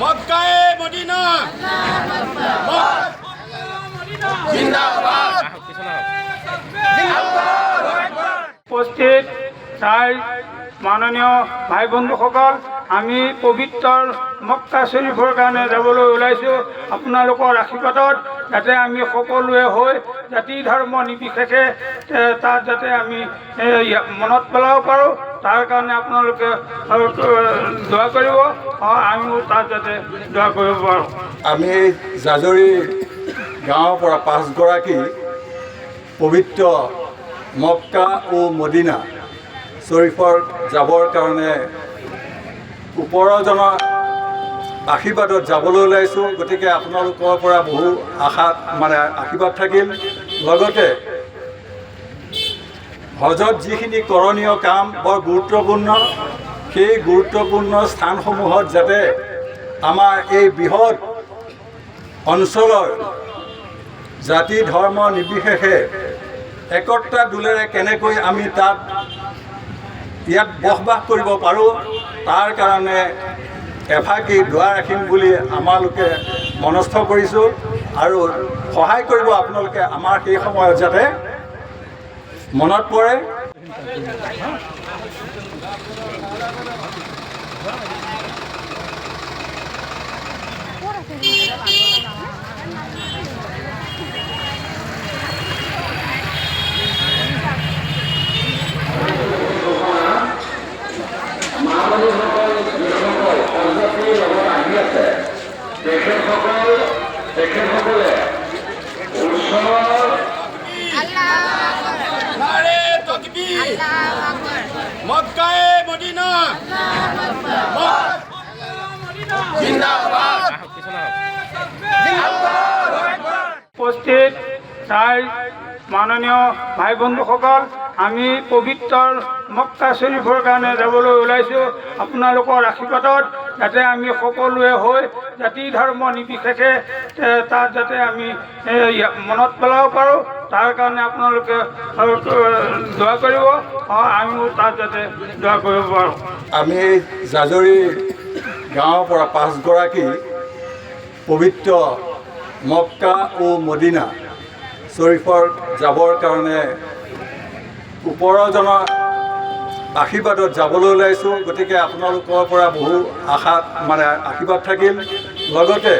মক্কায়ে মদিনা জিন্দাবাদ। উপস্থিত তাই মাননীয় ভাই বন্ধুসকল, আমি পবিত্ৰ মক্কা শ্বৰীফৰ কাৰণে যাবলৈ ওলাইছোঁ আপোনালোকৰ আশীৰ্বাদত, যাতে আমি সকলোৱে হৈ জাতি ধৰ্ম নিৰ্বিশেষে তাত যাতে আমি মনত পেলাব পাৰোঁ, তাৰ কাৰণে আপোনালোকে দোৱা কৰিব, আমিও তাত যাতে দোৱা কৰিব পাৰোঁ। আমি জাজৰি গাঁৱৰ পৰা 5গৰাকী পবিত্ৰ মক্কা ও মদিনা শ্বৰীফৰ যাবৰ কাৰণে ওপৰজনৰ আশীৰ্বাদত যাবলৈ ওলাইছোঁ। গতিকে আপোনালোকৰ পৰা বহু আশাত আশীৰ্বাদ থাকিল। লগতে হজত যিখিনি কৰণীয় কাম বৰ গুৰুত্বপূৰ্ণ, সেই গুৰুত্বপূৰ্ণ স্থানসমূহত যাতে আমাৰ এই বৃহৎ অঞ্চলৰ জাতি ধৰ্ম নিৰ্বিশেষে একতা দোলেৰে কেনেকৈ আমি ইয়াত বসবাস কৰিব পাৰোঁ, তাৰ কাৰণে এফাকি দুৱাৰ ৰাখিম বুলি আমালোকে মনস্থ কৰিছোঁ। আৰু সহায় কৰিব আপোনালোকে আমাৰ সেই সময়ত যাতে মনত পৰে। মক্কায়ে মদিনা জিন্দাবাদ। উপস্থিত তাই মাননীয় ভাই বন্ধুসকল, আমি পবিত্ৰ মক্কা শ্বৰীফৰ কাৰণে যাবলৈ ওলাইছোঁ আপোনালোকৰ আশীৰ্বাদত, যাতে আমি সকলোৱে হৈ জাতি ধৰ্ম নিৰ্বিশেষে তাত যাতে আমি মনত পেলাব পাৰোঁ, তাৰ কাৰণে আপোনালোকে দোৱা কৰিব, আমিও তাত যাতে দোৱা কৰিব পাৰোঁ। আমি জাজৰি গাঁৱৰ পৰা 5গৰাকী পবিত্ৰ মক্কা ও মদিনা শ্বৰীফৰ যাবৰ কাৰণে ওপৰজনৰ আশীৰ্বাদত যাবলৈ ওলাইছোঁ। গতিকে আপোনালোকৰ পৰা বহু আশাত আশীৰ্বাদ থাকিল। লগতে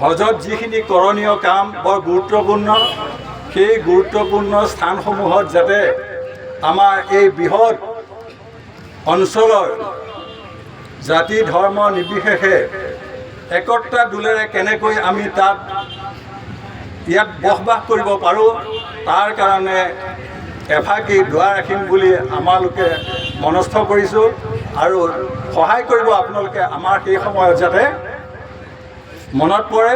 হজত যিখিনি কৰণীয় কাম বৰ গুৰুত্বপূৰ্ণ, সেই গুৰুত্বপূৰ্ণ স্থানসমূহত যাতে আমাৰ এই বৃহৎ অঞ্চলৰ জাতি ধৰ্ম নিৰ্বিশেষে একতা দোলেৰে কেনেকৈ আমি ইয়াত বসবাস কৰিব পাৰোঁ, তাৰ কাৰণে এফাকি দুৱাৰ ৰাখিম বুলি আমালোকে মনস্থ কৰিছোঁ। আৰু সহায় কৰিব আপোনালোকে আমাৰ সেই সময়ত যাতে মনত পৰে।